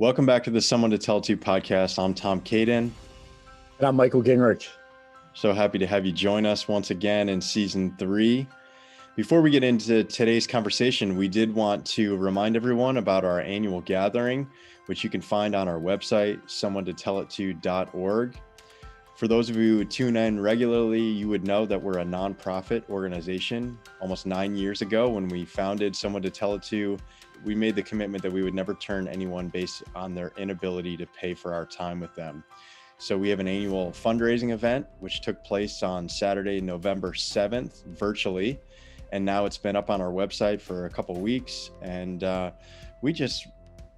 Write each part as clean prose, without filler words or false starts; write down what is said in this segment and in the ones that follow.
Welcome back to the Someone to Tell To podcast. I'm Tom Caden. And I'm Michael Gingrich. So happy to have you join us once again in season 3. Before we get into today's conversation, we did want to remind everyone about our annual gathering, which you can find on our website, someonetotellitto.org. For those of you who tune in regularly, you would know that we're a nonprofit organization. Almost 9 years ago, when we founded Someone to Tell It To, we made the commitment that we would never turn anyone based on their inability to pay for our time with them. So we have an annual fundraising event, which took place on Saturday, November 7th, virtually. And now it's been up on our website for a couple of weeks. And we just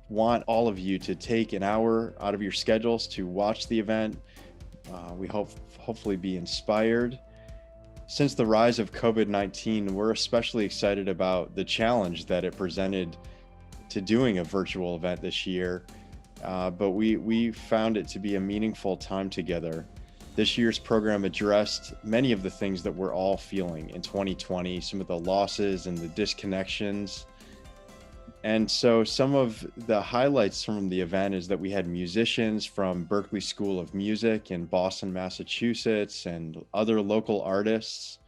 want all of you to take an hour out of your schedules to watch the event. We hopefully be inspired. Since the rise of COVID-19, we're especially excited about the challenge that it presented to doing a virtual event this year. But we found it to be a meaningful time together. This year's program addressed many of the things that we're all feeling in 2020, some of the losses and the disconnections. And so some of the highlights from the event is that we had musicians from Berklee School of Music in Boston, Massachusetts, and other local artists.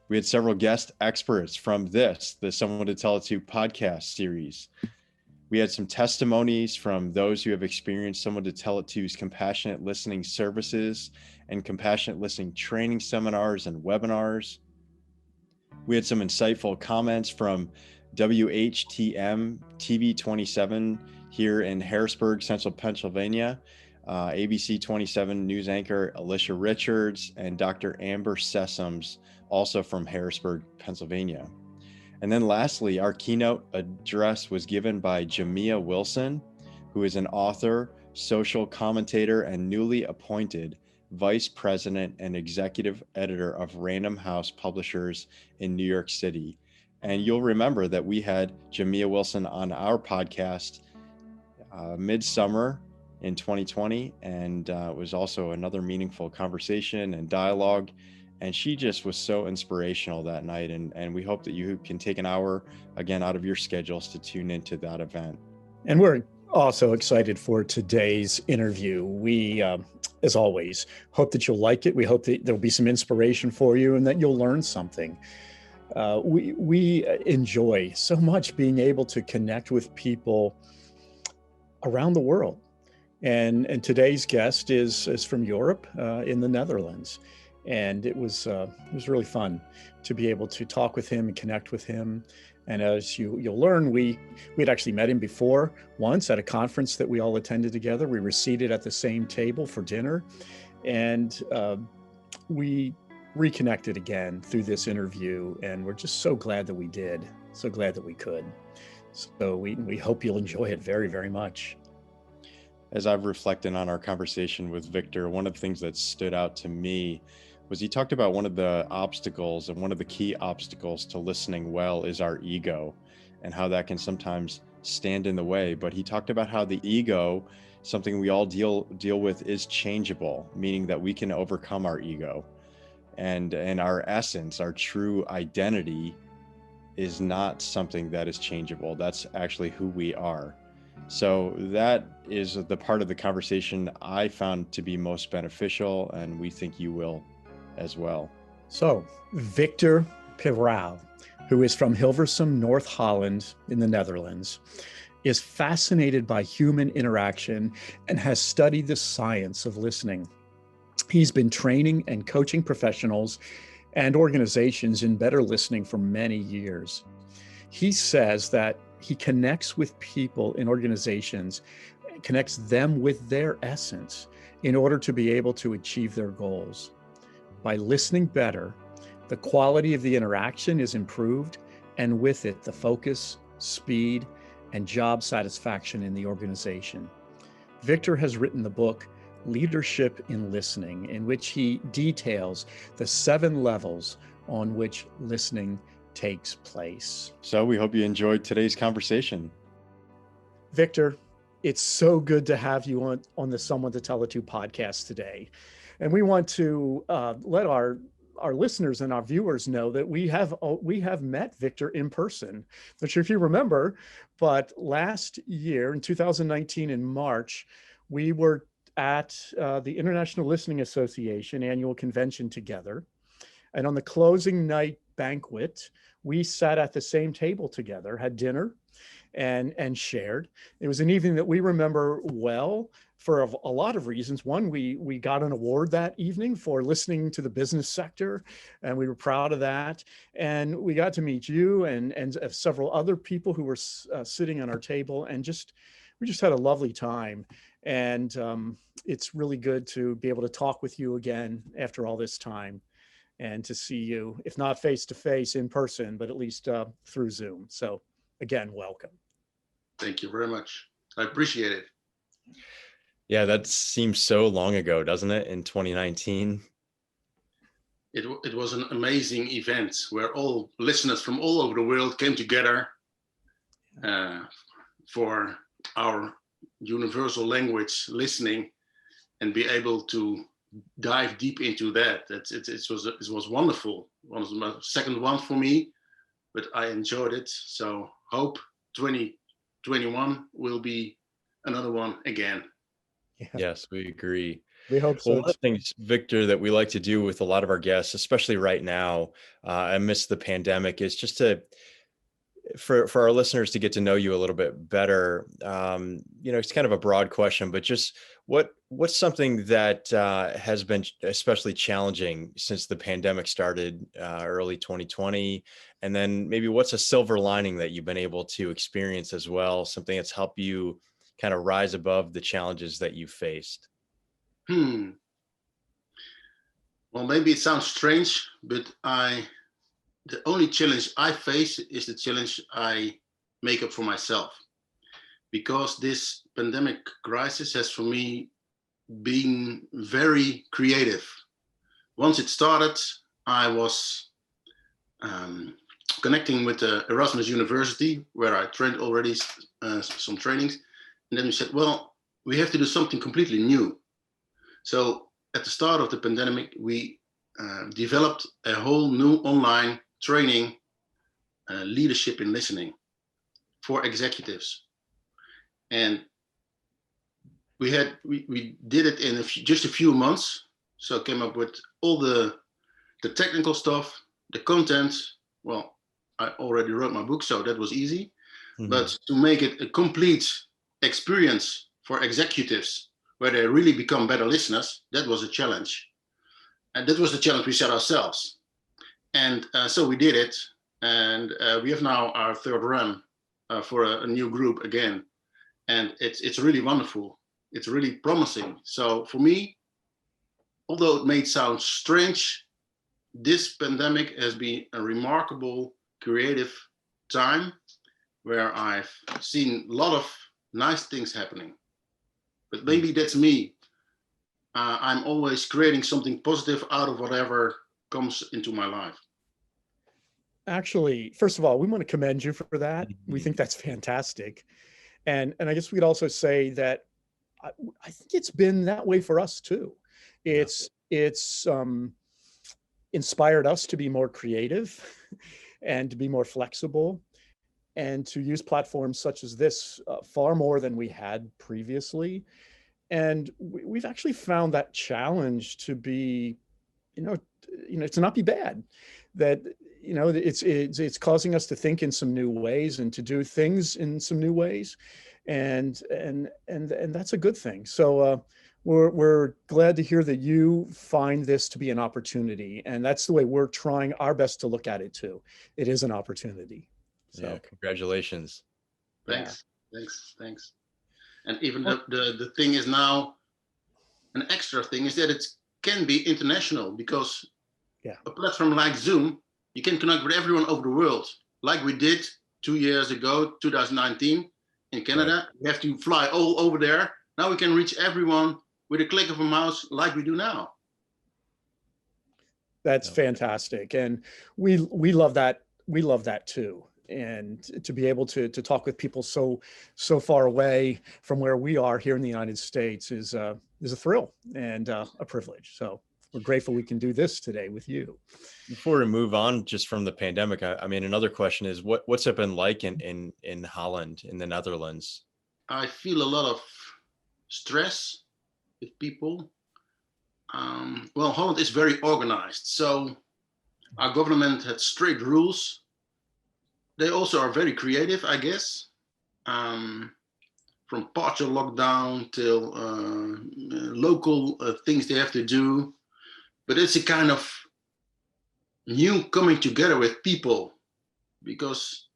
We had several guest experts from the Someone to Tell It To podcast series. We had some testimonies from those who have experienced Someone to Tell It To's compassionate listening services and compassionate listening training seminars and webinars. We had some insightful comments from WHTM TV 27 here in Harrisburg, Central Pennsylvania, ABC 27 news anchor Alicia Richards, and Dr. Amber Sessoms, also from Harrisburg, Pennsylvania. And then lastly, our keynote address was given by Jamia Wilson, who is an author, social commentator, and newly appointed Vice President and Executive Editor of Random House Publishers in New York City. And you'll remember that we had Jamia Wilson on our podcast midsummer in 2020, and it was also another meaningful conversation and dialogue. And she just was so inspirational that night. And we hope that you can take an hour again out of your schedules to tune into that event. And we're also excited for today's interview. We, as always, hope that you'll like it. We hope that there'll be some inspiration for you and that you'll learn something. We enjoy so much being able to connect with people around the world. And today's guest is from Europe, in the Netherlands. And it was really fun to be able to talk with him and connect with him. And as you'll learn, we had actually met him before once at a conference that we all attended together. We were seated at the same table for dinner, and we reconnected again through this interview. And we're just so glad that we did, so glad that we could. So we hope you'll enjoy it very, very much. As I've reflected on our conversation with Victor, one of the things that stood out to me was he talked about one of the obstacles, and one of the key obstacles to listening well is our ego, and how that can sometimes stand in the way. But he talked about how the ego, something we all deal with, is changeable, meaning that we can overcome our ego, and our essence, our true identity, is not something that is changeable. That's actually who we are. So that is the part of the conversation I found to be most beneficial, and we think you will as well. So Victor Pierau, who is from Hilversum, North Holland in the Netherlands, is fascinated by human interaction and has studied the science of listening. He's been training and coaching professionals and organizations in better listening for many years. He says that he connects with people in organizations, connects them with their essence in order to be able to achieve their goals. By listening better, the quality of the interaction is improved, and with it, the focus, speed, and job satisfaction in the organization. Victor has written the book, Leadership in Listening, in which he details the 7 levels on which listening takes place. So we hope you enjoyed today's conversation. Victor, it's so good to have you on the Someone to Tell It To podcast today. And we want to let our our listeners and our viewers know that we have met Victor in person. Not sure if you remember, but last year in 2019 in March, we were at the International Listening Association annual convention together. And on the closing night banquet, we sat at the same table together, had dinner, and shared. It was an evening that we remember well for a lot of reasons. One, we got an award that evening for listening to the business sector, and we were proud of that. And we got to meet you and several other people who were sitting on our table, and we just had a lovely time. And it's really good to be able to talk with you again after all this time, and to see you, if not face to face in person, but at least through Zoom. So again, welcome. Thank you very much. I appreciate it. Yeah, that seems so long ago, doesn't it? In 2019. It was an amazing event where all listeners from all over the world came together for our universal language listening, and be able to dive deep into that. It was wonderful. One of the second one for me, but I enjoyed it. So hope 2021 will be another one again. Yeah. Yes, we agree. We hope so. Well, one of the things, Victor, that we like to do with a lot of our guests, especially right now, amidst the pandemic, is just for our listeners to get to know you a little bit better. It's kind of a broad question, but just what's something that has been especially challenging since the pandemic started early 2020, and then maybe what's a silver lining that you've been able to experience as well, something that's helped you kind of rise above the challenges that you faced? Well, maybe it sounds strange, but the only challenge I face is the challenge I make up for myself, because this pandemic crisis has for me been very creative. Once it started, I was connecting with the Erasmus University, where I trained already some trainings. And then we said, well, we have to do something completely new. So at the start of the pandemic, we developed a whole new online training, leadership in listening for executives. And we did it in just a few months. So came up with all the technical stuff, the content. Well, I already wrote my book, so that was easy. Mm-hmm. But to make it a complete experience for executives where they really become better listeners, that was a challenge. And that was the challenge we set ourselves. And so we did it. And we have now our third run for a new group again. And it's really wonderful. It's really promising. So for me, although it may sound strange, this pandemic has been a remarkable creative time where I've seen a lot of nice things happening. But maybe that's me. I'm always creating something positive out of whatever comes into my life. Actually, first of all, we want to commend you for that. We think that's fantastic. And I guess we'd also say that I think it's been that way for us too. It's inspired us to be more creative and to be more flexible and to use platforms such as this far more than we had previously. And we've actually found that challenge to be, to not be bad. That it's causing us to think in some new ways and to do things in some new ways, and that's a good thing. So we're glad to hear that you find this to be an opportunity, and that's the way we're trying our best to look at it too. It is an opportunity. So yeah, congratulations. Thanks. And even the thing is now, an extra thing is that it can be international, because a platform like Zoom, you can connect with everyone over the world, like we did 2 years ago, 2019 in Canada. Right. We have to fly all over there. Now we can reach everyone with a click of a mouse, like we do now. That's fantastic, and we love that. We love that too. And to be able to talk with people so far away from where we are here in the United States is a thrill and a privilege. So we're grateful we can do this today with you. Before we move on just from the pandemic, I mean, another question is what's it been like in Holland, in the Netherlands? I feel a lot of stress with people. Well, Holland is very organized. So our government had strict rules. They also are very creative, I guess. From partial lockdown till local things they have to do. But it's a kind of new coming together with people, because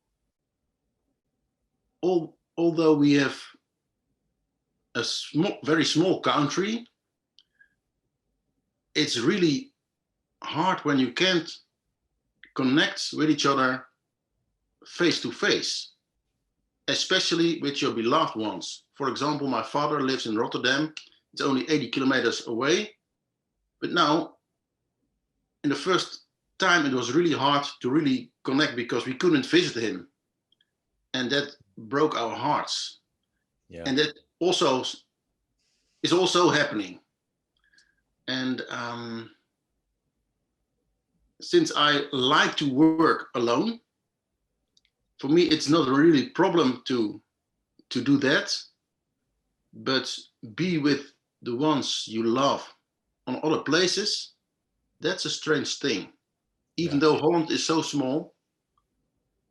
although we have a very small country, it's really hard when you can't connect with each other face to face, especially with your beloved ones. For example, my father lives in Rotterdam. It's only 80 kilometers away. But now, in the first time, it was really hard to really connect because we couldn't visit him. And that broke our hearts. Yeah. And that also is also happening. And since I like to work alone, for me, it's not really a problem to do that, but be with the ones you love on other places, that's a strange thing. Even though Holland is so small,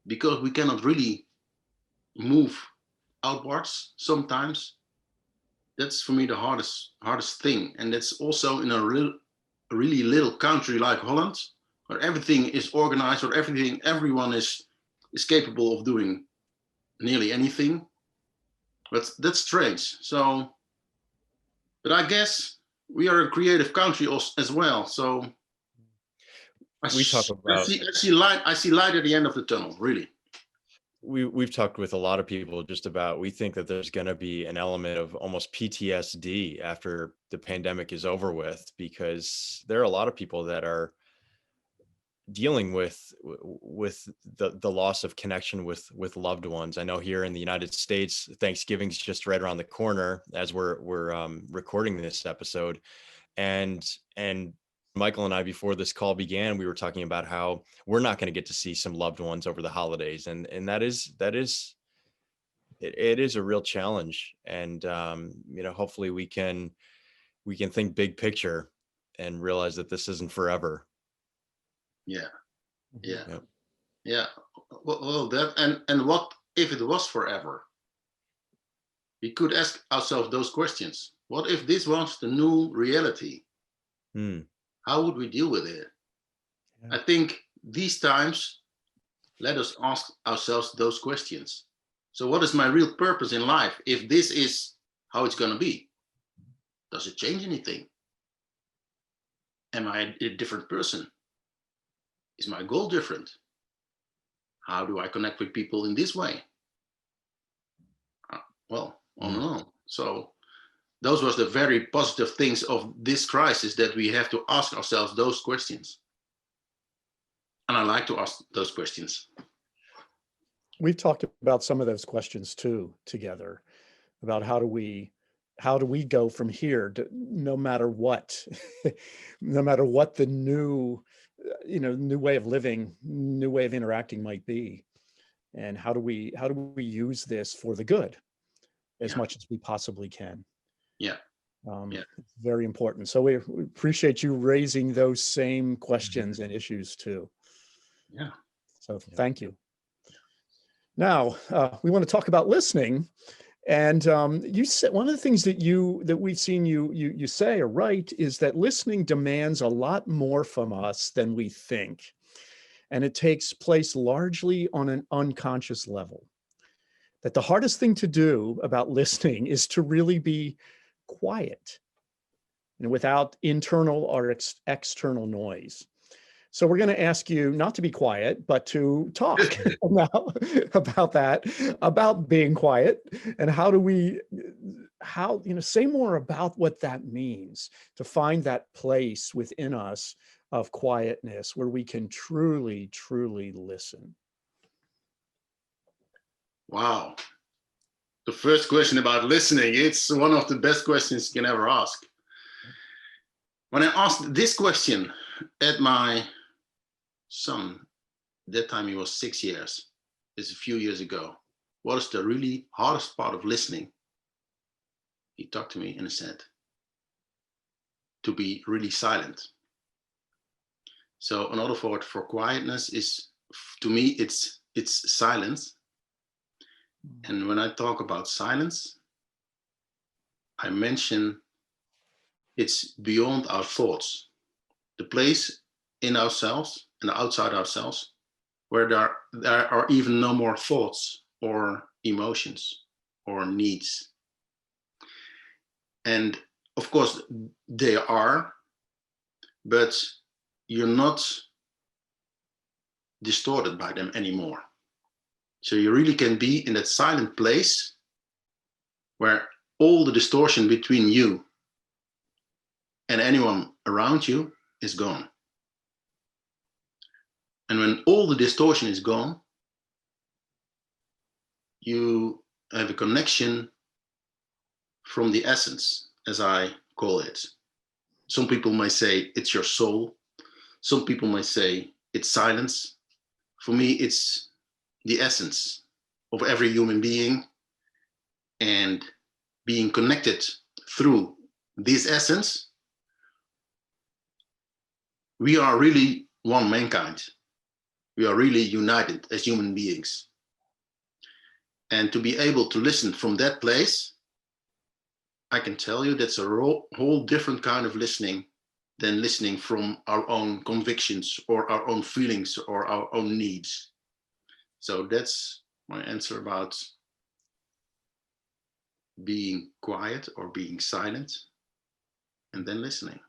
because we cannot really move outwards sometimes, that's for me the hardest thing. And that's also in a really little country like Holland, where everything is organized, or everyone is capable of doing nearly anything. But that's strange. So, but I guess we are a creative country as well. So I see light at the end of the tunnel, really. We've talked with a lot of people just about, we think that there's going to be an element of almost PTSD after the pandemic is over with, because there are a lot of people that are dealing with the loss of connection with loved ones. I know here in the United States, Thanksgiving's just right around the corner as we're recording this episode, and Michael and I, before this call began, we were talking about how we're not going to get to see some loved ones over the holidays, and that is it is a real challenge. And hopefully we can think big picture and realize that this isn't forever. Yeah. Well, that and what if it was forever? We could ask ourselves those questions. What if this was the new reality? How would we deal with it? I think these times let us ask ourselves those questions. So what is my real purpose in life if this is how it's going to be? Does it change anything? Am I a different person? Is my goal different? How do I connect with people in this way? Well, on and on. So those was the very positive things of this crisis, that we have to ask ourselves those questions. And I like to ask those questions. We've talked about some of those questions too together, about how do we go from here to, no matter what, no matter what the new way of living, new way of interacting might be, and how do we use this for the good as much as we possibly can. It's very important. So we appreciate you raising those same questions and issues too. So thank you. Now we want to talk about listening. And you said one of the things that we've seen you say or write is that listening demands a lot more from us than we think, and it takes place largely on an unconscious level. That the hardest thing to do about listening is to really be quiet, and without internal or external noise. So we're going to ask you not to be quiet, but to talk about that, about being quiet, and say more about what that means, to find that place within us of quietness where we can truly, truly listen. Wow. The first question about listening, it's one of the best questions you can ever ask. When I asked this question at my son, that time he was 6 years, it's a few years ago, what is the really hardest part of listening? He talked to me and said, to be really silent. So another word for quietness is, to me, it's silence. And when I talk about silence, I mention it's beyond our thoughts, the place in ourselves and outside ourselves where there are even no more thoughts or emotions or needs. And of course they are, but you're not distorted by them anymore. So you really can be in that silent place where all the distortion between you and anyone around you is gone. And when all the distortion is gone, you have a connection from the essence, as I call it. Some people might say it's your soul. Some people might say it's silence. For me, it's the essence of every human being, and being connected through this essence, we are really one mankind. We are really united as human beings. And to be able to listen from that place, I can tell you that's a whole different kind of listening than listening from our own convictions or our own feelings or our own needs. So that's my answer about being quiet or being silent and then listening.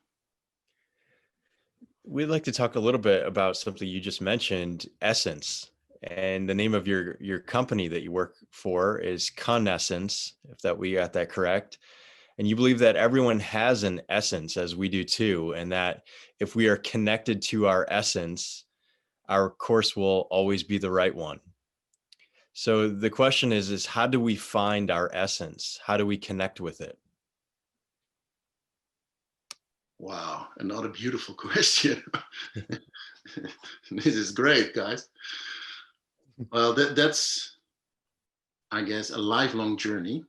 We'd like to talk a little bit about something you just mentioned, essence. And the name of your company that you work for is Conessence, if that we got that correct. And you believe that everyone has an essence, as we do too, and that if we are connected to our essence, our course will always be the right one. So the question is how do we find our essence? How do we connect with it? Wow, another beautiful question. This is great, guys. Well, that's, I guess, a lifelong journey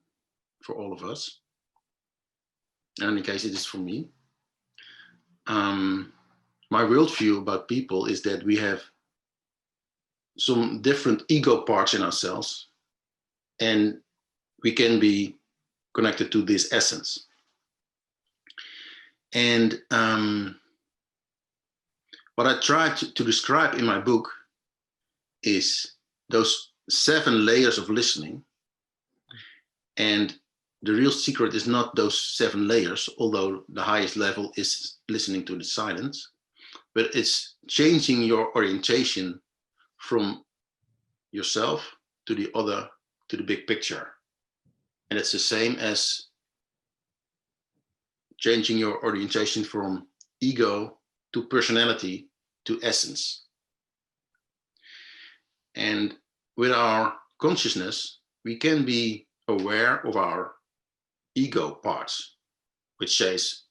for all of us. In any case, it is for me. My worldview about people is that we have some different ego parts in ourselves, and we can be connected to this essence. And what I try to describe in my book is those 7 layers of listening. And the real secret is not those 7 layers, although the highest level is listening to the silence, but it's changing your orientation from yourself to the other, to the big picture. And it's the same as changing your orientation from ego to personality to essence. And with our consciousness, we can be aware of our ego parts, which says,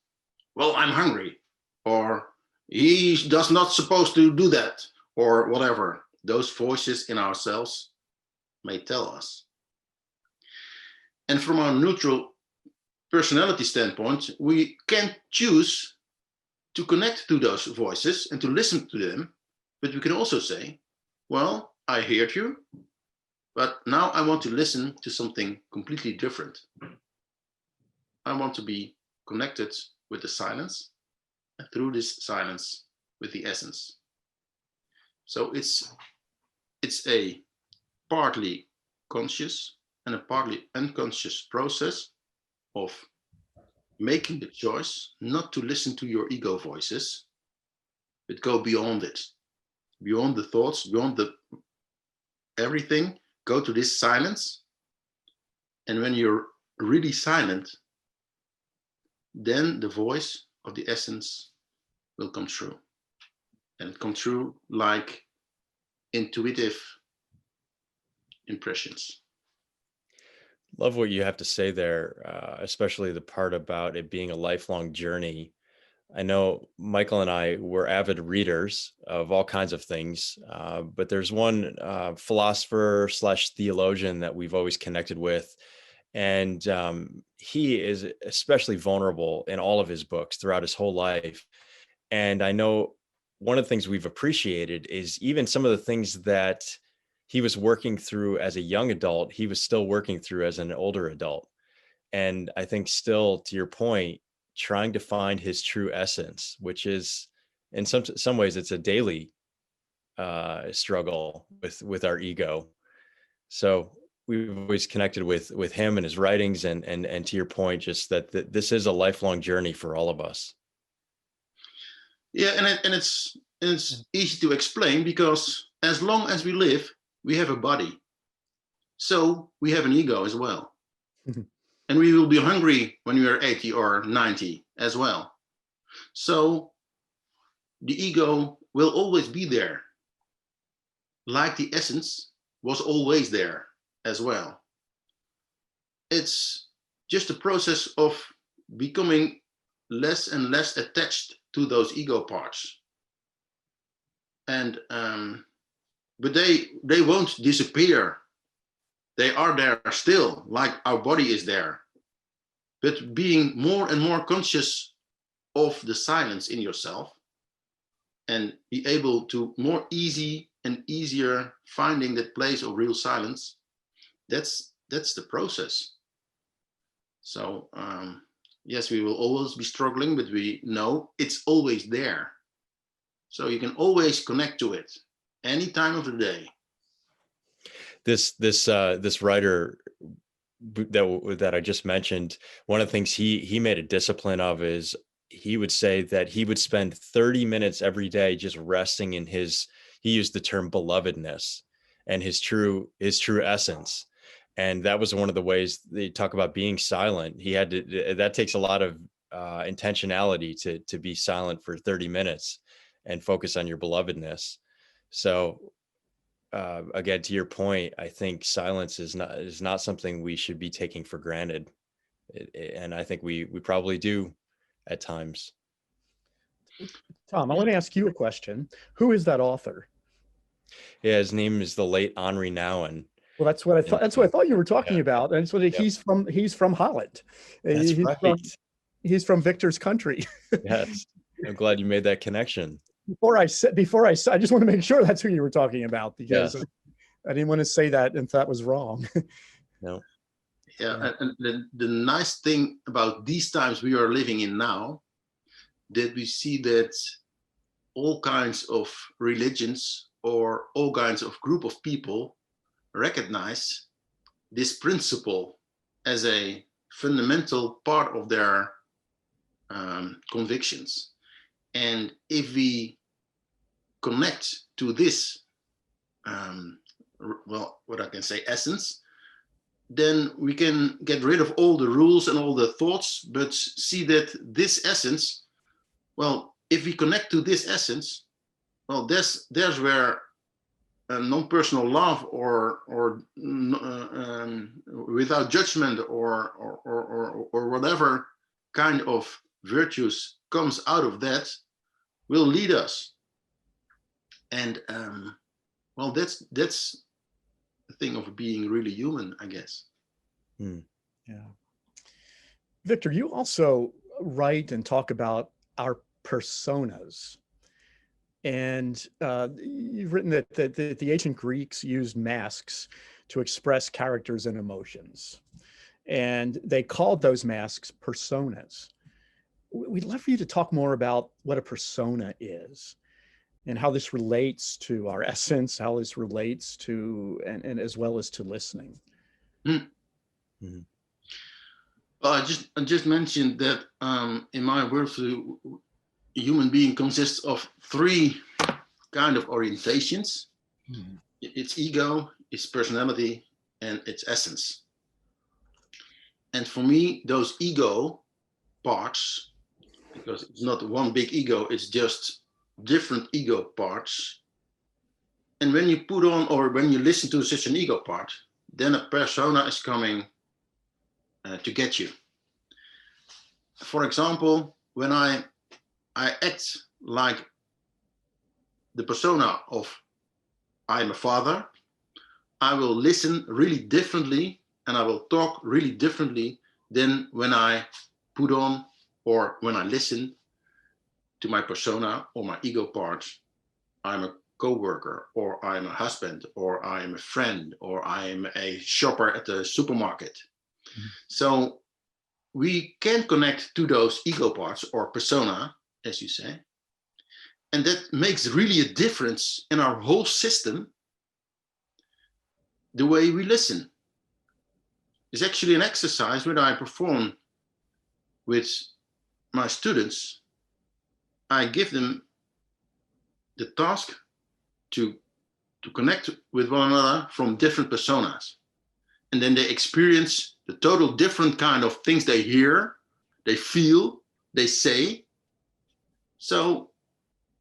well, I'm hungry, or he does not supposed to do that, or whatever those voices in ourselves may tell us. And from our neutral personality standpoint, we can choose to connect to those voices and to listen to them, but we can also say, well, I heard you, but now I want to listen to something completely different. I want to be connected with the silence, and through this silence with the essence. So it's a partly conscious and a partly unconscious process of making the choice not to listen to your ego voices, but go beyond it, beyond the thoughts, beyond the everything, go to this silence. And when you're really silent, then the voice of the essence will come through. And it comes through like intuitive impressions. Love what you have to say there, especially the part about it being a lifelong journey. I know Michael and I were avid readers of all kinds of things, but there's one philosopher slash theologian that we've always connected with. And he is especially vulnerable in all of his books throughout his whole life. And I know one of the things we've appreciated is even some of the things that he was working through as a young adult, he was still working through as an older adult. And I think still, to your point, trying to find his true essence, which is in some ways it's a daily struggle with our ego. So we've always connected with him and his writings, and to your point, just that this is a lifelong journey for all of us. Yeah, and it's easy to explain, because as long as we live, we have a body. So we have an ego as well. And we will be hungry when we are 80 or 90 as well. So the ego will always be there, like the essence was always there as well. It's just a process of becoming less and less attached to those ego parts. And but they won't disappear. They are there still, like our body is there. But being more and more conscious of the silence in yourself, and be able to more easy and easier finding that place of real silence, that's the process. So yes, we will always be struggling, but we know it's always there. So you can always connect to it any time of the day. This writer that I just mentioned, one of the things he made a discipline of is he would say that he would spend 30 minutes every day just resting in his, he used the term belovedness and his true essence. And that was one of the ways they talk about being silent. He had to, that takes a lot of intentionality to be silent for 30 minutes and focus on your belovedness. So again, to your point, I think silence is not something we should be taking for granted. And I think we probably do at times. Tom, I want to ask you a question. Who is that author? Yeah, his name is the late Henri Nouwen. Well, that's what I thought. That's what I thought you were talking about. And so Yep. he's from Holland. That's right. He's from Victor's country. Yes, I'm glad you made that connection. Before I just want to make sure that's who you were talking about, because Yes. I didn't want to say that if that was wrong. No. Yeah, and the nice thing about these times we are living in now, that we see that all kinds of religions or all kinds of group of people recognize this principle as a fundamental part of their convictions. And if we connect to this, well, what I can say, essence, then we can get rid of all the rules and all the thoughts, but see that this essence, well, if we connect to this essence, well, there's where non-personal love or without judgment or whatever kind of virtues comes out of that will lead us. And well, that's the thing of being really human, I guess. Yeah. Victor, you also write and talk about our personas. And you've written that the ancient Greeks used masks to express characters and emotions. And they called those masks personas. We'd love for you to talk more about what a persona is and how this relates to our essence, how this relates to, and as well as to listening. Mm-hmm. Well, I just mentioned that in my worldview, a human being consists of three kind of orientations. Mm-hmm. Its ego, its personality, and its essence. And for me, those ego parts, because it's not one big ego, it's just different ego parts. And when you put on, or when you listen to such an ego part, then a persona is coming to get you. For example, when I I act like the persona of I am a father, I will listen really differently and I will talk really differently than when I put on or when I listen to my persona or my ego parts. I'm a co-worker, or I'm a husband, or I'm a friend, or I'm a shopper at the supermarket. Mm-hmm. So we can connect to those ego parts or persona, as you say. And that makes really a difference in our whole system, the way we listen. It's actually an exercise that I perform with my students. I give them the task to connect with one another from different personas. And then they experience the total different kind of things they hear, they feel, they say. So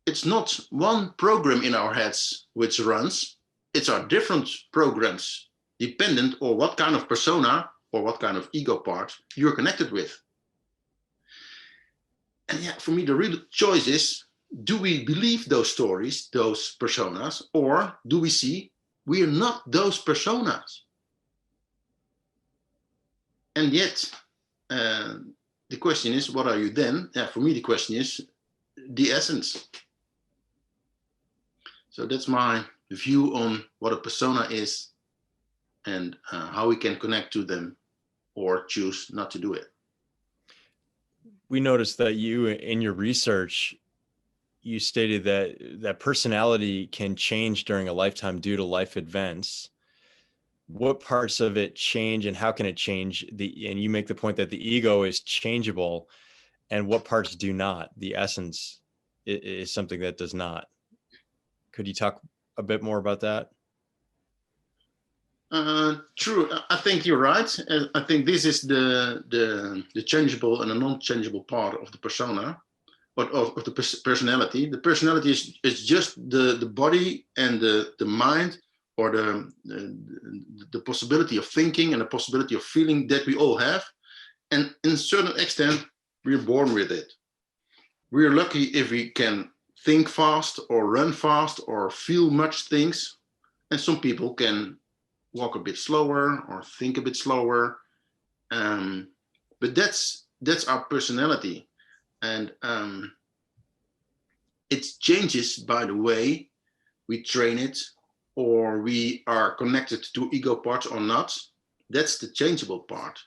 it's not one program in our heads which runs, it's our different programs dependent on what kind of persona or what kind of ego part you're connected with. And yeah, for me, the real choice is, do we believe those stories, those personas, or do we see we are not those personas? And yet, the question is, what are you then? Yeah, for me, the question is the essence. So that's my view on what a persona is and how we can connect to them or choose not to do it. We noticed that you, in your research, you stated that personality can change during a lifetime due to life events. What parts of it change and how can it change? And you make the point that the ego is changeable, and what parts do not? The essence is something that does not. Could you talk a bit more about that? True. I think you're right. I think this is the changeable and the non-changeable part of the persona, but of the personality. The personality is just the body and the mind, or the possibility of thinking and the possibility of feeling that we all have. And in a certain extent, we're born with it. We're lucky if we can think fast or run fast or feel much things. And some people can walk a bit slower or think a bit slower. But that's our personality. And it changes by the way we train it, or we are connected to ego parts or not. That's the changeable part.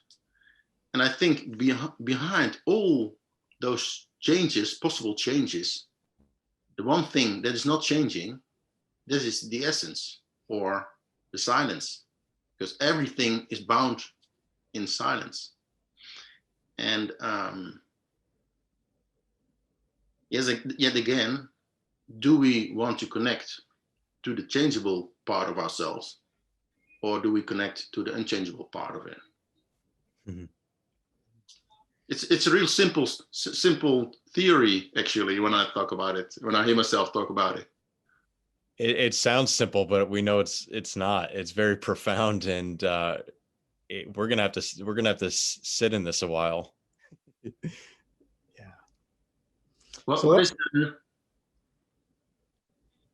And I think behind all those changes, possible changes, the one thing that is not changing, this is the essence or the silence, because everything is bound in silence. And yet again, do we want to connect to the changeable part of ourselves, or do we connect to the unchangeable part of it? Mm-hmm. It's a real simple theory, actually, when I talk about it, when I hear myself talk about it. It sounds simple, but we know it's not. It's very profound, and we're gonna have to sit in this a while. Yeah. Well, so what is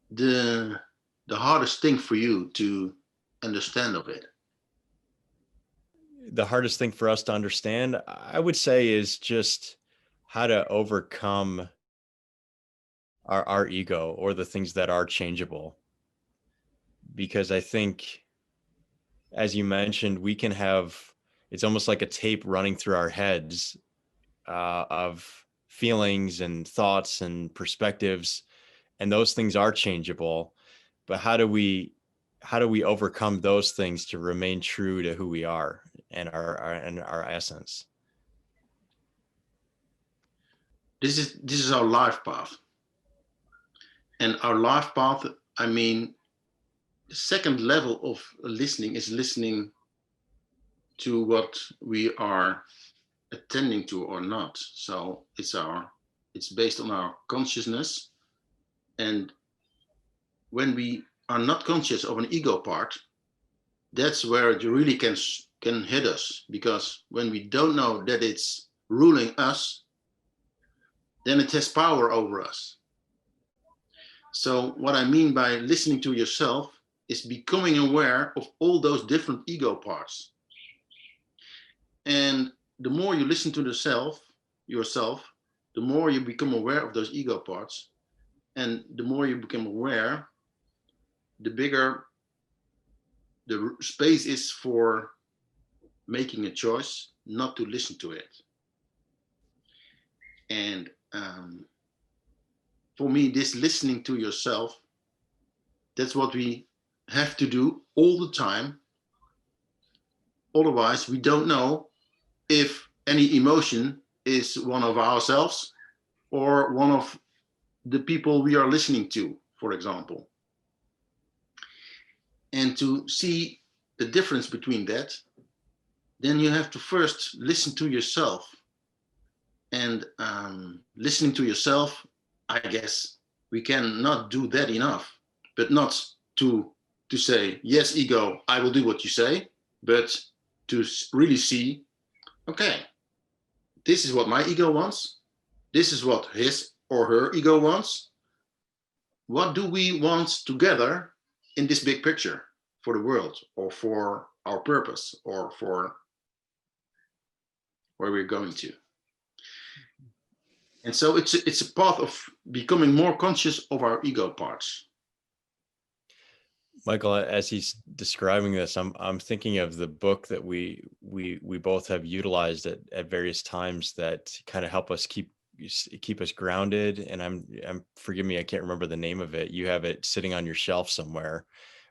the hardest thing for you to understand of it? The hardest thing for us to understand, I would say, is just how to overcome our ego or the things that are changeable. Because I think, as you mentioned, we can have, it's almost like a tape running through our heads of feelings and thoughts and perspectives, and those things are changeable. But how do we overcome those things to remain true to who we are and our essence? This is our life path. And our life path, I mean, the second level of listening is listening to what we are attending to or not. So it's based on our consciousness. And when we are not conscious of an ego part, that's where it really can hit us, because when we don't know that it's ruling us, then it has power over us. So what I mean by listening to yourself is becoming aware of all those different ego parts. And the more you listen to yourself, the more you become aware of those ego parts. And the more you become aware, the bigger the space is for making a choice not to listen to it. And for me, this listening to yourself, that's what we have to do all the time. Otherwise, we don't know if any emotion is one of ourselves or one of the people we are listening to, for example. And to see the difference between that, then you have to first listen to yourself. And listening to yourself, I guess we cannot do that enough, but not to say, yes, ego, I will do what you say, but to really see, okay, this is what my ego wants. This is what his or her ego wants. What do we want together in this big picture for the world, or for our purpose, or for where we're going to? And so it's a path of becoming more conscious of our ego parts. Michael, as he's describing this, I'm thinking of the book that we both have utilized at various times that kind of help us keep us grounded. And I'm forgive me, I can't remember the name of it. You have it sitting on your shelf somewhere,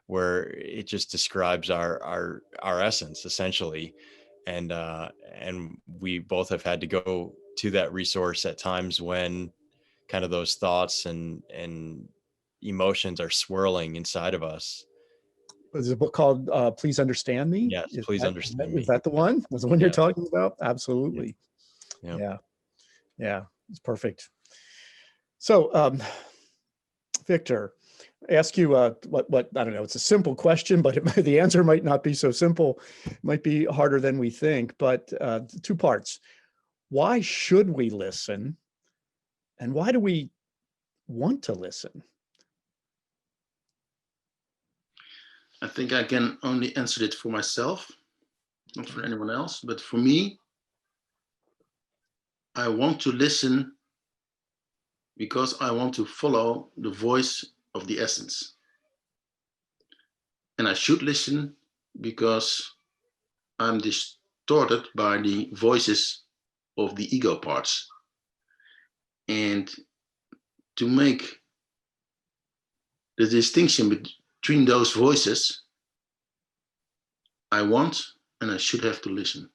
where it just describes our essence essentially. And we both have had to go to that resource at times when kind of those thoughts and emotions are swirling inside of us. There's a book called Please Understand Me. Yes, Please Understand Me. Is that the one? Was the one you're talking about? Absolutely. Yeah, it's perfect. So, Victor, ask you what I don't know. It's a simple question, but the answer might not be so simple. It might be harder than we think. But 2 parts. Why should we listen, and why do we want to listen? I think I can only answer it for myself, not for anyone else. But for me, I want to listen because I want to follow the voice of the essence. And I should listen because I'm distorted by the voices of the ego parts. And to make the distinction between those voices, I want and I should have to listen.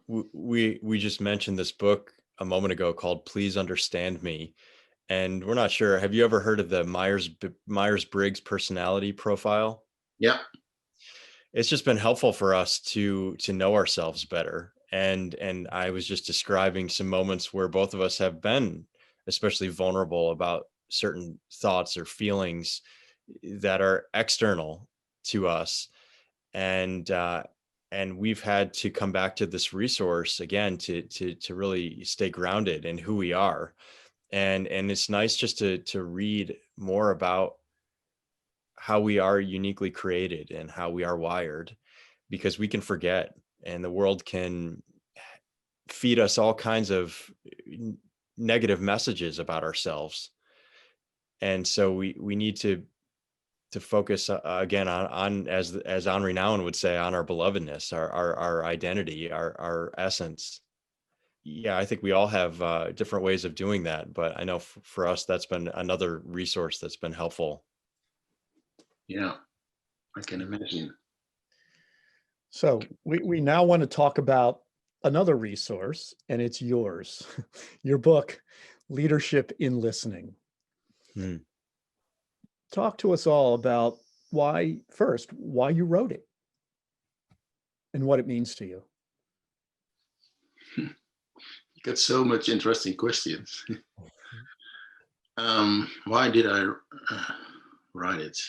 We just mentioned this book a moment ago called Please Understand Me. And we're not sure. Have you ever heard of the Myers-Briggs personality profile? Yeah. It's just been helpful for us to know ourselves better. And I was just describing some moments where both of us have been especially vulnerable about certain thoughts or feelings that are external to us. And we've had to come back to this resource again to really stay grounded in who we are. And it's nice just to read more about how we are uniquely created and how we are wired, because we can forget, and the world can feed us all kinds of negative messages about ourselves. And so we need to focus again on as Henri Nouwen would say, on our belovedness, our identity, our essence. Yeah, I think we all have different ways of doing that, but I know for us, that's been another resource that's been helpful. Yeah, I can imagine. So we now want to talk about another resource, and it's yours, your book, Leadership in Listening. Talk to us all about why you wrote it and what it means to you. You got so much interesting questions. Why did I write it?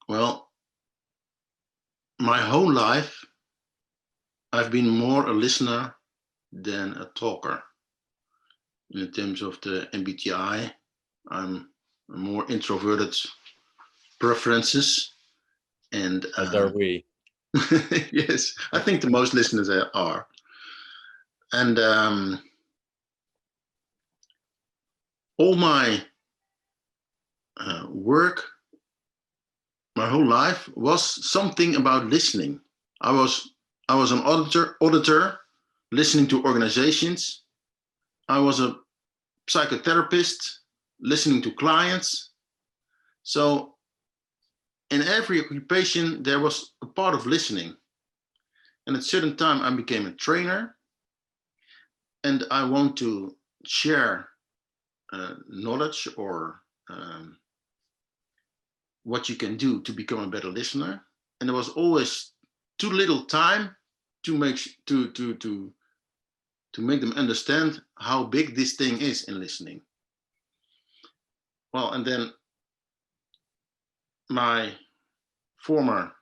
Well, my whole life, I've been more a listener than a talker. In terms of the MBTI, I'm a more introverted preferences, and As are we. yes, I think the most listeners are. And all my work, my whole life was something about listening. I was an auditor, listening to organizations. I was a psychotherapist, listening to clients. So in every occupation, there was a part of listening. And at a certain time, I became a trainer, and I want to share knowledge or what you can do to become a better listener. And there was always too little time to make to make them understand how big this thing is in listening. Well, and then my former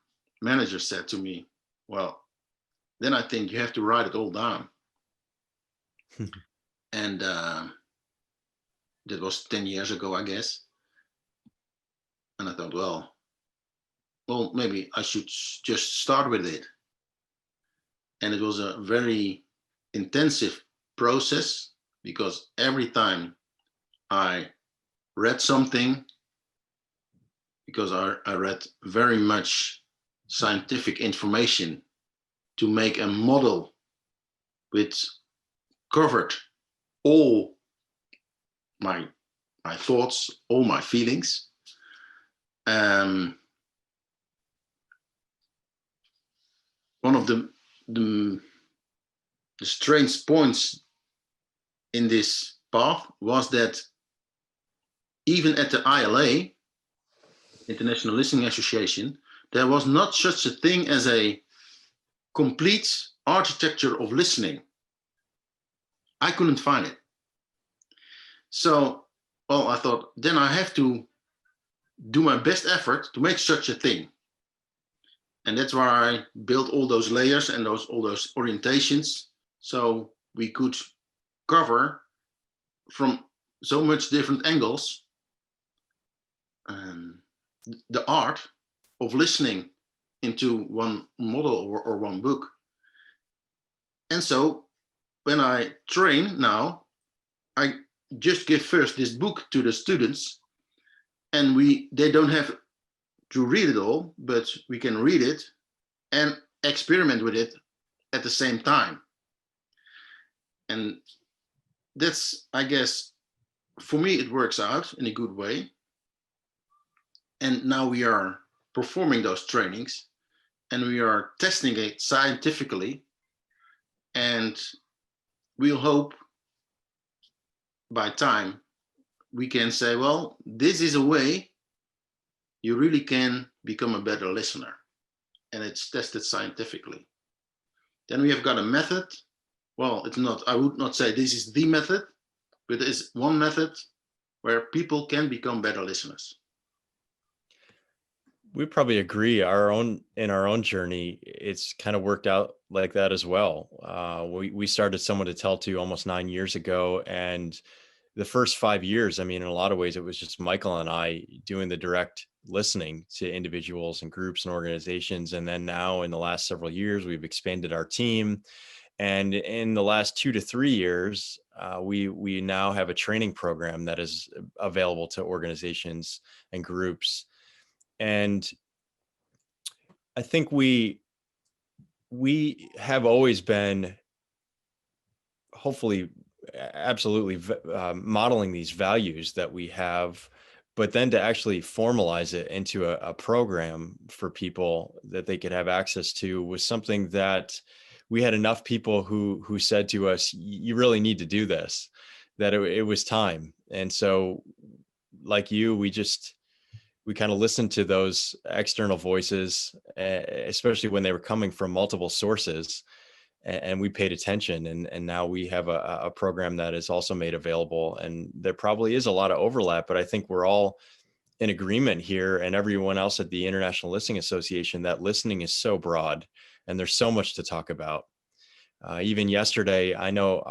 manager said to me, well, then I think you have to write it all down. And that was 10 years ago, I guess. And I thought, well, maybe I should just start with it. And it was a very intensive process, because every time I read something, because I read very much scientific information to make a model which covered all my thoughts, all my feelings. One of the strange points in this path was that even at the ILA, International Listening Association, there was not such a thing as a complete architecture of listening. I couldn't find it. So, well, I thought, then I have to do my best effort to make such a thing. And that's why I built all those layers and all those orientations, so we could cover from so much different angles the art of listening into one model or one book. And so when I train now, I just give first this book to the students, and they don't have to read it all, but we can read it and experiment with it at the same time. And that's, I guess, for me, it works out in a good way. And now we are performing those trainings, and we are testing it scientifically. And we'll hope by time we can say, well, this is a way you really can become a better listener. And it's tested scientifically. Then we have got a method. Well, it's not, I would not say this is the method, but it's one method where people can become better listeners. We probably agree. In our own journey, it's kind of worked out like that as well. We started Someone to Tell To almost 9 years ago, and the first 5 years, I mean, in a lot of ways, it was just Michael and I doing the direct listening to individuals and groups and organizations. And then now, in the last several years, we've expanded our team. And in the last 2 to 3 years, we now have a training program that is available to organizations and groups. And I think we have always been, hopefully, absolutely modeling these values that we have, but then to actually formalize it into a program for people that they could have access to was something that we had enough people who said to us, you really need to do this, that it was time. And so, like you, we kind of listened to those external voices, especially when they were coming from multiple sources, and we paid attention. And now we have a program that is also made available. And there probably is a lot of overlap, but I think we're all in agreement here, and everyone else at the International Listening Association, that listening is so broad and there's so much to talk about. Even yesterday, I know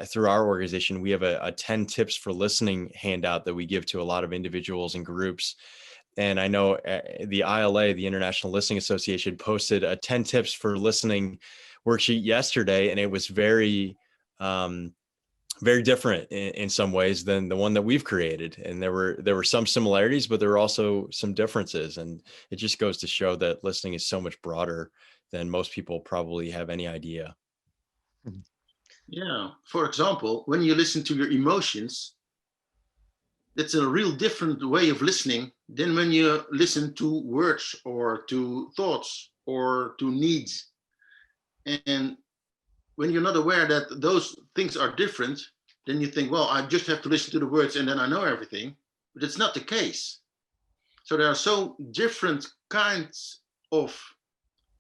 through our organization, we have a 10 tips for listening handout that we give to a lot of individuals and groups. And I know the ILA, the International Listening Association, posted a 10 tips for listening worksheet yesterday. And it was very different in some ways than the one that we've created. And there were some similarities, but there were also some differences. And it just goes to show that listening is so much broader than most people probably have any idea. Yeah. For example, when you listen to your emotions, that's a real different way of listening than when you listen to words or to thoughts or to needs. And when you're not aware that those things are different, then you think, well, I just have to listen to the words and then I know everything. But it's not the case. So there are so different kinds of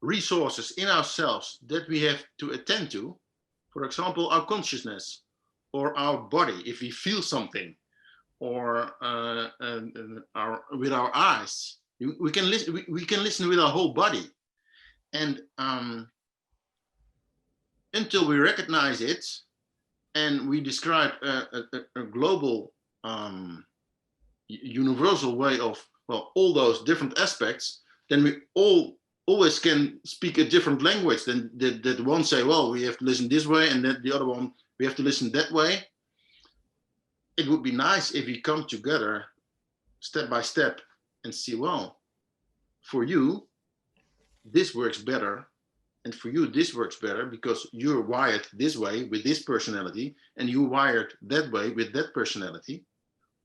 resources in ourselves that we have to attend to. For example, our consciousness or our body, if we feel something, or with our eyes, we can listen. We can listen with our whole body, and until we recognize it, and we describe a global, universal way of, well, all those different aspects, then we always can speak a different language. Then that one say, well, we have to listen this way, and then the other one, we have to listen that way. It would be nice if we come together step by step and see, well, for you, this works better. And for you, this works better because you're wired this way with this personality, and you wired that way with that personality.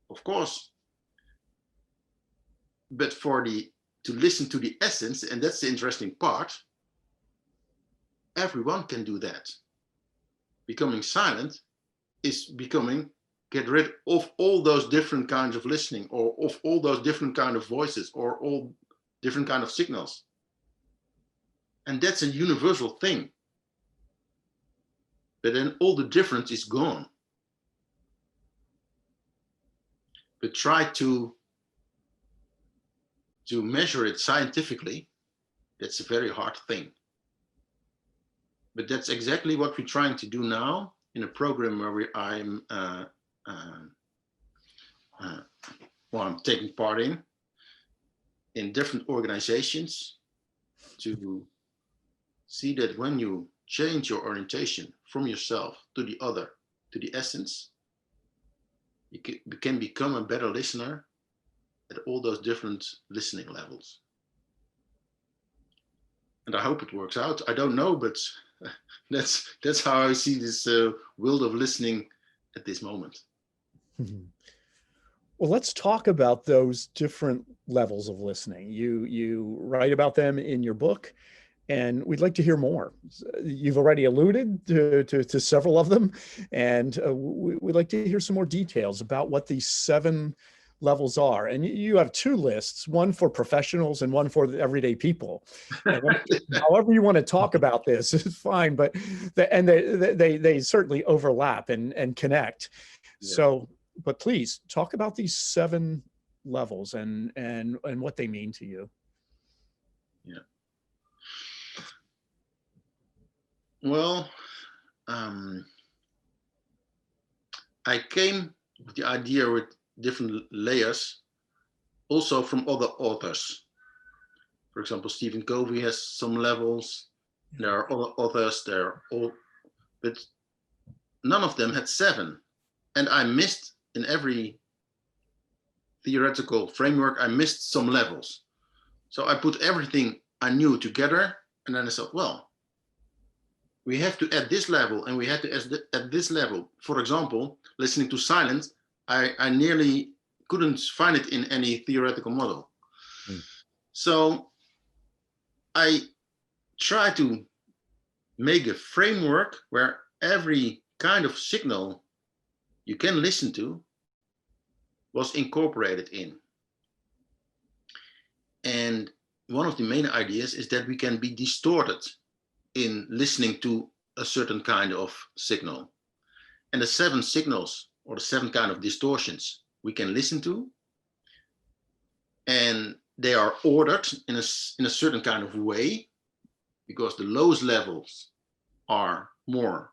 Of course. But to listen to the essence, and that's the interesting part, everyone can do that. Becoming silent is get rid of all those different kinds of listening, or of all those different kind of voices, or all different kind of signals. And that's a universal thing. But then all the difference is gone. But try to measure it scientifically, that's a very hard thing. But that's exactly what we're trying to do now in a program where I'm taking part in different organizations, to see that when you change your orientation from yourself to the other, to the essence, you can become a better listener at all those different listening levels. And I hope it works out. I don't know, but that's how I see this world of listening at this moment. Well, let's talk about those different levels of listening. You write about them in your book, and we'd like to hear more. You've already alluded to several of them, and we'd like to hear some more details about what these 7 levels are. And you have 2 lists, one for professionals and one for the everyday people. However you want to talk about this is fine, but they certainly overlap and connect. Yeah. So, but please talk about these 7 levels and what they mean to you. Yeah. Well, I came with the idea with different layers, also from other authors. For example, Stephen Covey has some levels. There are other authors, but none of them had 7. And I missed, in every theoretical framework, I missed some levels. So I put everything I knew together, and then I said, well, we have to add this level, and we had to add this level. For example, listening to silence, I nearly couldn't find it in any theoretical model. So I try to make a framework where every kind of signal you can listen to was incorporated in. And one of the main ideas is that we can be distorted in listening to a certain kind of signal. And the 7 signals, or the 7 kind of distortions we can listen to, and they are ordered in a certain kind of way, because the lowest levels are more,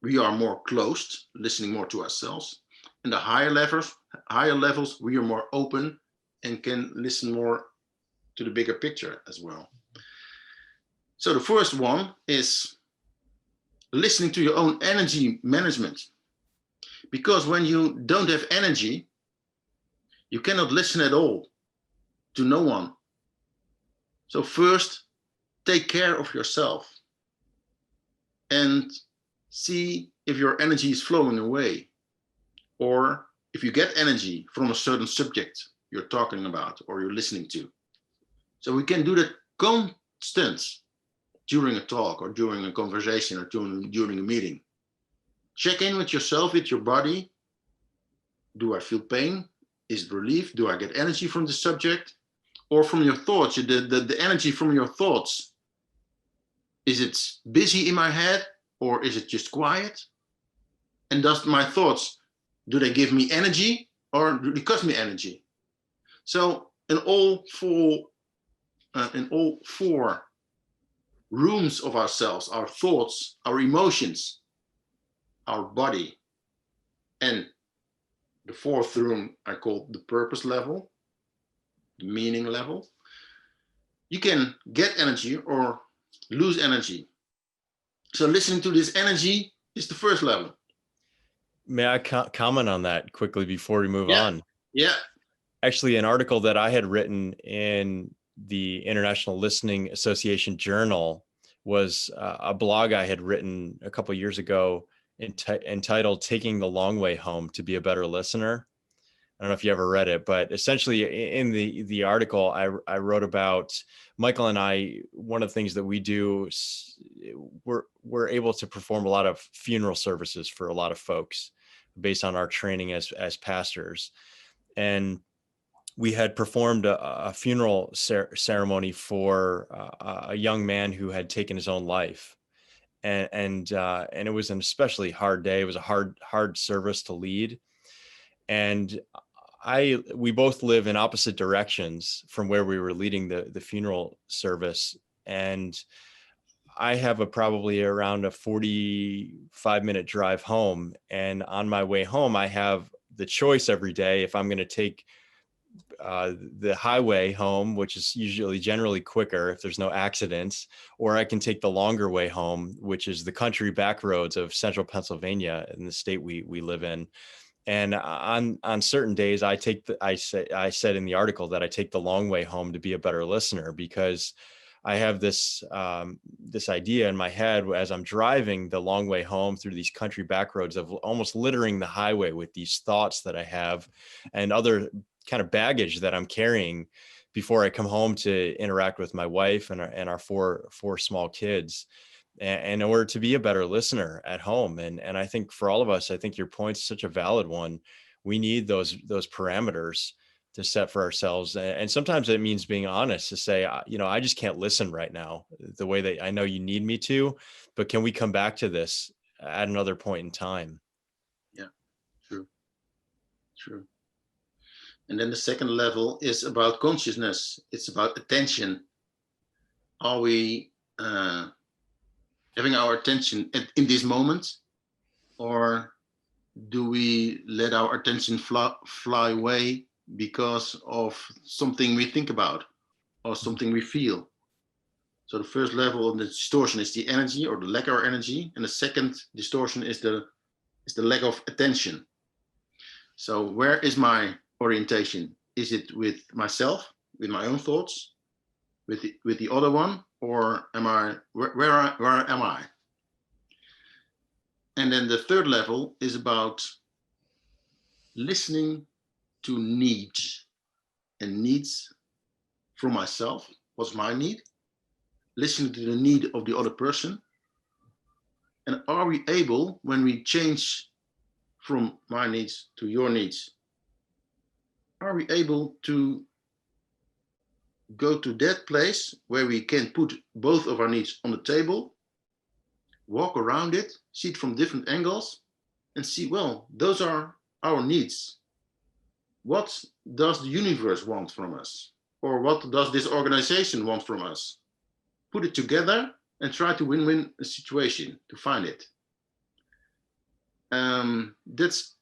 we are more closed, listening more to ourselves. And the higher levels, we are more open and can listen more to the bigger picture as well. So the first one is listening to your own energy management. Because when you don't have energy, you cannot listen at all to no one. So first, take care of yourself and see if your energy is flowing away, or if you get energy from a certain subject you're talking about or you're listening to. So we can do that constant during a talk or during a conversation or during a meeting. Check in with yourself, with your body. Do I feel pain? Is it relief? Do I get energy from the subject or from your thoughts? The energy from your thoughts, is it busy in my head or is it just quiet? And does my thoughts, do they give me energy or do they cost me energy? So in all four rooms of ourselves, our thoughts, our emotions, our body, and the fourth room I call the purpose level, the meaning level, you can get energy or lose energy. So listening to this energy is the first level. May I comment on that quickly before we move on? Yeah. Actually, an article that I had written in the International Listening Association Journal was a blog I had written a couple of years ago entitled "Taking the Long Way Home to Be a Better Listener." I don't know if you ever read it, but essentially in the article, I wrote about Michael and I. One of the things that we do, we're able to perform a lot of funeral services for a lot of folks based on our training as pastors. And we had performed a funeral ceremony for a young man who had taken his own life. And it was an especially hard day. It was a hard service to lead. And we both live in opposite directions from where we were leading the funeral service. And I have probably around a 45-minute drive home. And on my way home, I have the choice every day if I'm going to take the highway home, which is generally quicker if there's no accidents, or I can take the longer way home, which is the country back roads of central Pennsylvania in the state we live in. And on certain days, I said in the article that I take the long way home to be a better listener, because I have this idea in my head as I'm driving the long way home through these country back roads of almost littering the highway with these thoughts that I have and other kind of baggage that I'm carrying before I come home to interact with my wife and our four small kids. And in order to be a better listener at home. And I think for all of us, I think your point's such a valid one. We need those parameters to set for ourselves. And sometimes it means being honest to say, I just can't listen right now the way that I know you need me to, but can we come back to this at another point in time? Yeah, true. And then the second level is about consciousness. It's about attention. Are we having our attention in this moment, or do we let our attention fly away because of something we think about or something we feel? So the first level of the distortion is the energy or the lack of energy, and the second distortion is the lack of attention. So where is my orientation? Is it with myself, with my own thoughts, with the other one, or am I where am I? And then the third level is about listening to needs, and needs from myself. What's my need? Listening to the need of the other person. And are we able, when we change from my needs to your needs, are we able to go to that place where we can put both of our needs on the table, walk around it, see it from different angles, and see, well, those are our needs. What does the universe want from us? Or what does this organization want from us? Put it together and try to win-win a situation to find it. That's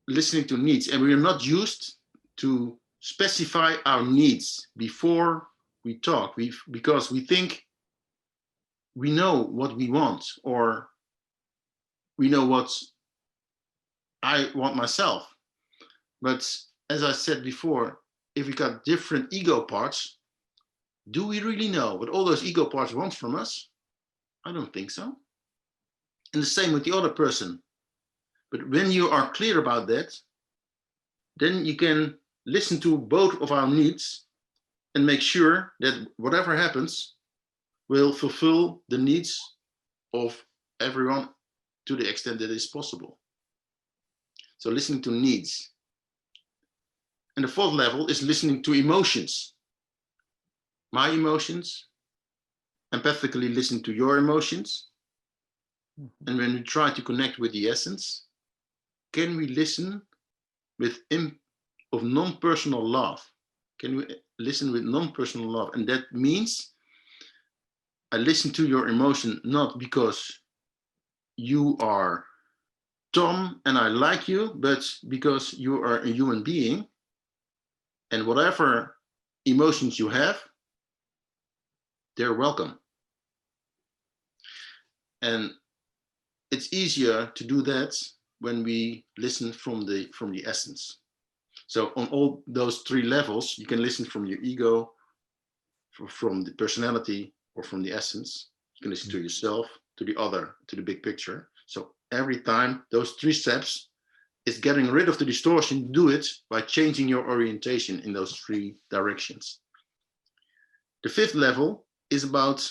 listening to needs, and we are not used to specify our needs before we talk, because we think we know what we want, or we know what I want myself. But as I said before, if we got different ego parts, do we really know what all those ego parts want from us? I don't think so. And the same with the other person. But when you are clear about that, then you can listen to both of our needs and make sure that whatever happens will fulfill the needs of everyone to the extent that is possible. So listening to needs. And the fourth level is listening to emotions. My emotions, empathically listen to your emotions. And when we try to connect with the essence, can we listen with of non-personal love? Can we listen with non-personal love? And that means I listen to your emotion not because you are Tom and I like you, but because you are a human being, and whatever emotions you have, they're welcome. And it's easier to do that when we listen from the essence. So on all those three levels, you can listen from your ego, from the personality, or from the essence. You can listen to yourself, to the other, to the big picture. So every time, those three steps is getting rid of the distortion. Do it by changing your orientation in those three directions. The fifth level is about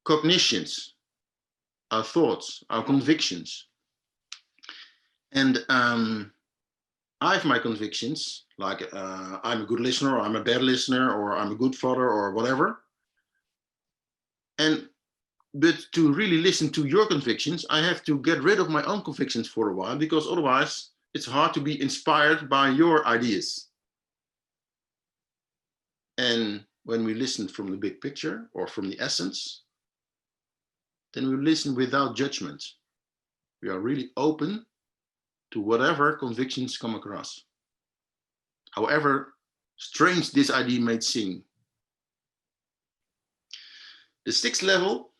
cognitions, our thoughts, our convictions. And I have my convictions, like I'm a good listener, or I'm a bad listener, or I'm a good father, or whatever. But to really listen to your convictions, I have to get rid of my own convictions for a while, because otherwise it's hard to be inspired by your ideas. And when we listen from the big picture or from the essence, then we listen without judgment. We are really open to whatever convictions come across, however strange this idea may seem. The sixth level,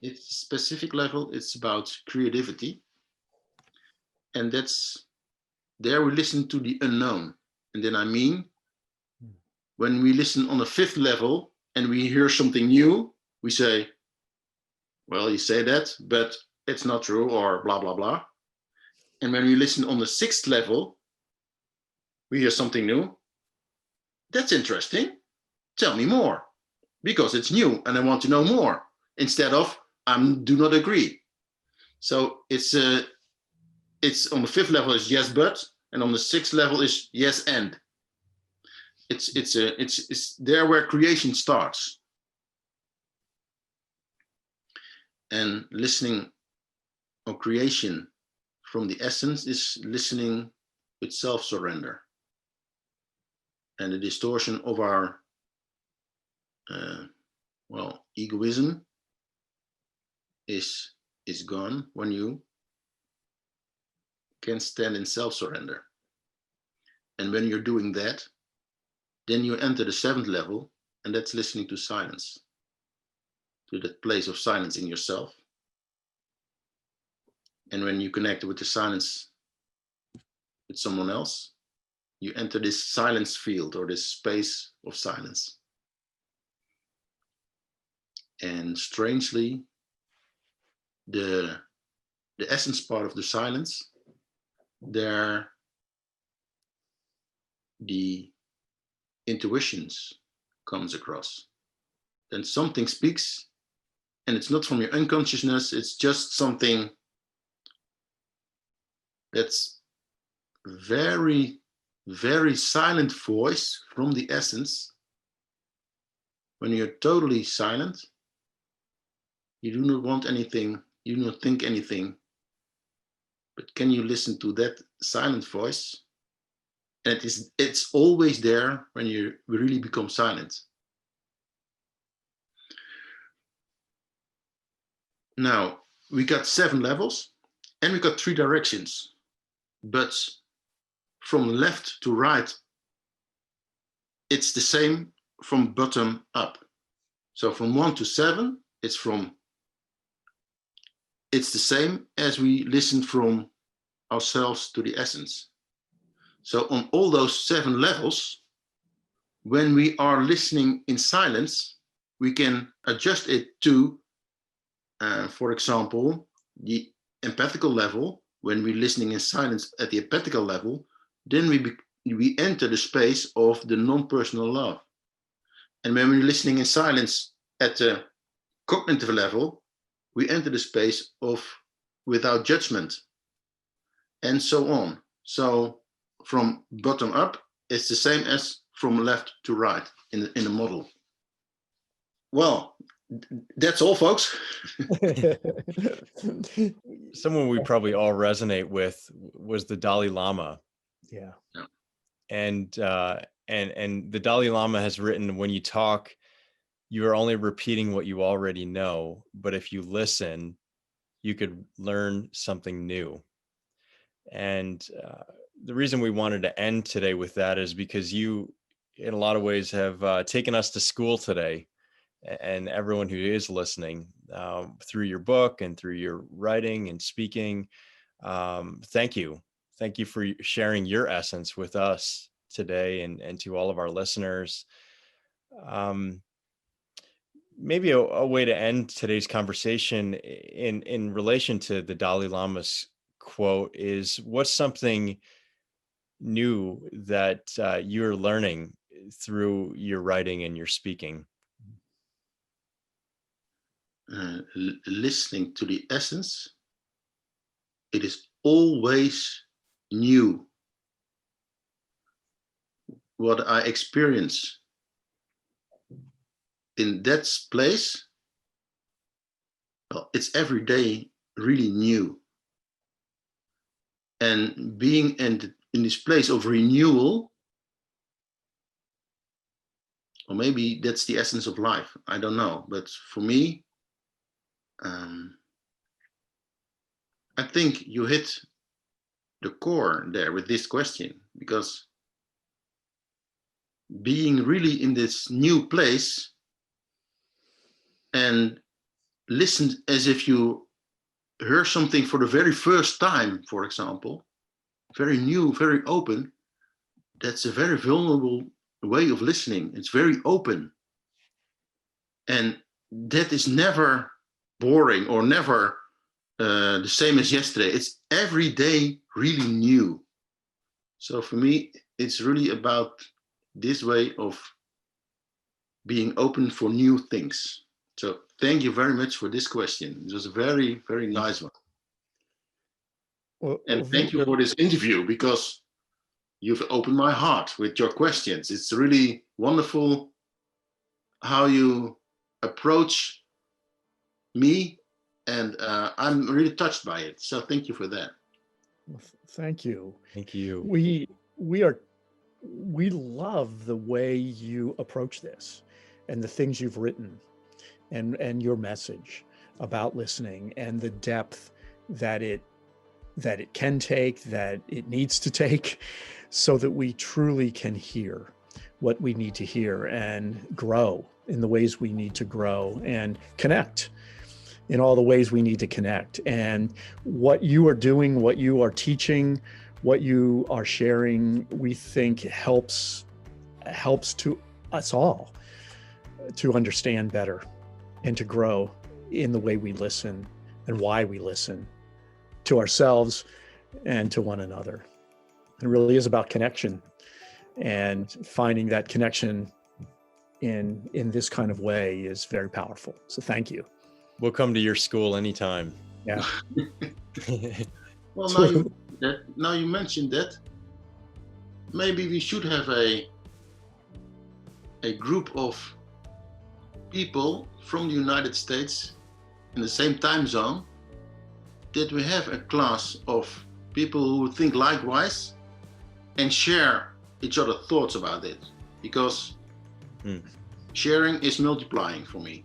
it's a specific level, it's about creativity. And that's, there we listen to the unknown. And then I mean, when we listen on the fifth level and we hear something new, we say, well, you say that, but it's not true, or blah, blah, blah. And when we listen on the sixth level, we hear something new. That's interesting. Tell me more, because it's new and I want to know more, instead of I do not agree. So it's on the fifth level is yes, but, and on the sixth level is yes, and. It's there where creation starts. And listening on creation from the essence is listening with self-surrender. And the distortion of our egoism is gone when you can stand in self-surrender. And when you're doing that, then you enter the seventh level, and that's listening to silence, to that place of silence in yourself. And when you connect with the silence with someone else, you enter this silence field, or this space of silence. And strangely, the essence part of the silence, there the intuitions comes across. Then something speaks, and it's not from your unconsciousness, it's just something that's very, very silent voice from the essence. When you're totally silent, you do not want anything, you do not think anything, but can you listen to that silent voice? And it's always there when you really become silent. Now, we got 7 levels and we got 3 directions. But from left to right, it's the same from bottom up. So from 1 to 7, it's the same as we listen from ourselves to the essence. So on all those 7 levels, when we are listening in silence, we can adjust it to, for example, the empathical level. When we're listening in silence at the empathical level, then we enter the space of the non-personal love. And when we're listening in silence at the cognitive level, we enter the space of without judgment, and so on. So from bottom up, it's the same as from left to right in the model. Well, that's all, folks. Someone we probably all resonate with was the Dalai Lama. Yeah. And the Dalai Lama has written, when you talk, you are only repeating what you already know, but if you listen, you could learn something new. And the reason we wanted to end today with that is because you, in a lot of ways, have taken us to school today, and everyone who is listening through your book and through your writing and speaking. Thank you. Thank you for sharing your essence with us today and to all of our listeners. Maybe a way to end today's conversation in relation to the Dalai Lama's quote is, what's something new that you're learning through your writing and your speaking? Listening to the essence, it is always new. What I experience in that place, well, it's every day really new. And being in this place of renewal, or maybe that's the essence of life, I don't know. But for me, I think you hit the core there with this question, because being really in this new place and listen as if you heard something for the very first time, for example, very new, very open, that's a very vulnerable way of listening. It's very open. And that is never boring or never the same as yesterday. It's every day really new. So for me, it's really about this way of being open for new things. So thank you very much for this question. It was a very, very nice one. And thank you for this interview, because you've opened my heart with your questions. It's really wonderful how you approach me, and I'm really touched by it. So thank you for that. Well, thank you. Thank you. We love the way you approach this and the things you've written and your message about listening and the depth that it can take, that it needs to take, so that we truly can hear what we need to hear and grow in the ways we need to grow and connect in all the ways we need to connect. And what you are doing, what you are teaching, what you are sharing, we think helps to us all to understand better and to grow in the way we listen and why we listen to ourselves and to one another. It really is about connection, and finding that connection in this kind of way is very powerful. So thank you. We'll come to your school anytime. Yeah. Well, now you mentioned that, maybe we should have a group of people from the United States in the same time zone, that we have a class of people who think likewise and share each other's thoughts about it, because sharing is multiplying for me.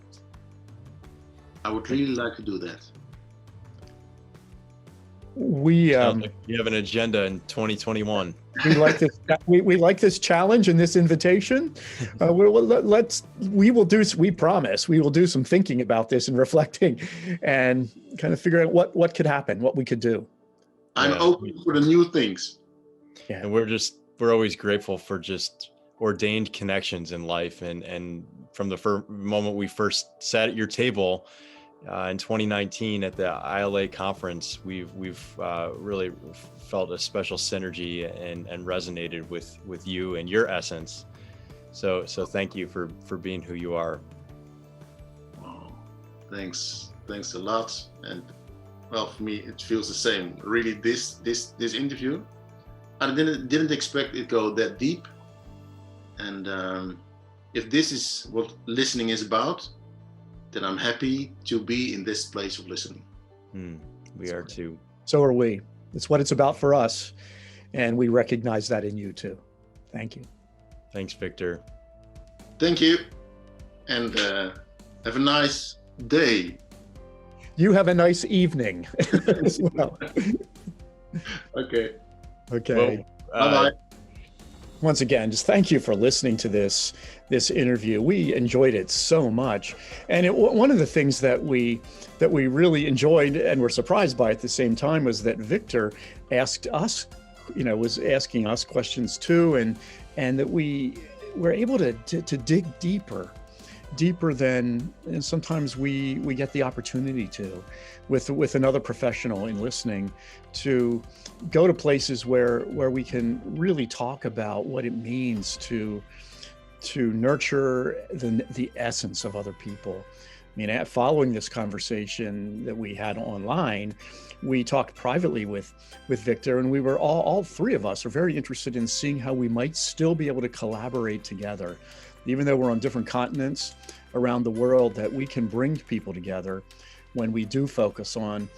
I would really like to do that. We Like you have an agenda in 2021. we like this. We like this challenge and this invitation. We promise we will do some thinking about this and reflecting, and kind of figure out what could happen, what we could do. I'm open for the new things. Yeah. And we're always grateful for just ordained connections in life. And from the moment we first sat at your table in 2019 at the ILA conference, we've really felt a special synergy and resonated with you and your essence. So thank you for being who you are. Oh, thanks a lot. And well, for me, it feels the same. Really, this interview, I didn't expect it to go that deep. And if this is what listening is about, then I'm happy to be in this place of listening. We are too. So are we. It's what it's about for us, and we recognize that in you too. Thank you. Thanks, Victor. Thank you, and have a nice day. You have a nice evening as well. Okay. Okay. Well, bye-bye. Once again, just thank you for listening to this interview. We enjoyed it so much, and one of the things that we really enjoyed and were surprised by at the same time was that Victor asked us, was asking us questions too, and that we were able to dig deeper than sometimes we get the opportunity to with another professional in listening, to go to places where we can really talk about what it means to nurture the essence of other people. I mean, following this conversation that we had online, we talked privately with Victor, and we were all three of us are very interested in seeing how we might still be able to collaborate together, even though we're on different continents around the world, that we can bring people together when we do focus on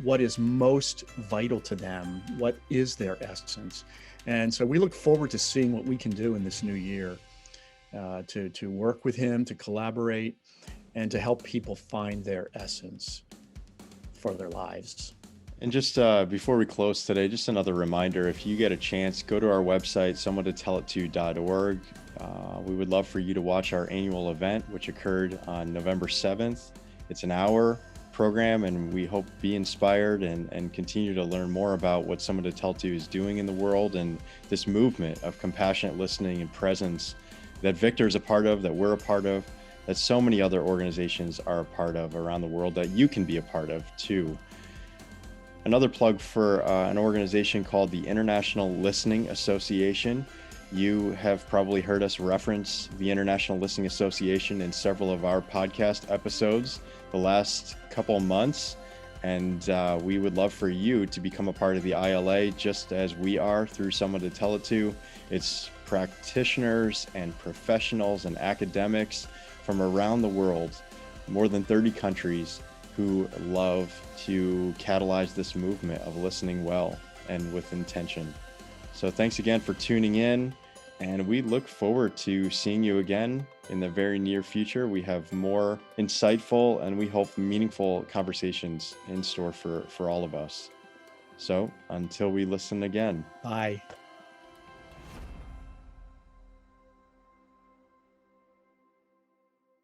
what is most vital to them, what is their essence. And so we look forward to seeing what we can do in this new year to work with him, to collaborate, and to help people find their essence for their lives. And just before we close today, just another reminder, if you get a chance, go to our website, someonetotellitto.org. We would love for you to watch our annual event, which occurred on November 7th. It's an hour program, and we hope be inspired and continue to learn more about what Someone to Tell To is doing in the world, and this movement of compassionate listening and presence that Victor is a part of, that we're a part of, that so many other organizations are a part of around the world, that you can be a part of too. Another plug for an organization called the International Listening Association. You have probably heard us reference the International Listening Association in several of our podcast episodes the last couple months, and we would love for you to become a part of the ILA, just as we are through Someone to Tell It To. It's practitioners and professionals and academics from around the world, more than 30 countries, who love to catalyze this movement of listening well and with intention. So thanks again for tuning in, and we look forward to seeing you again in the very near future. We have more insightful and we hope meaningful conversations in store for all of us. So until we listen again. Bye.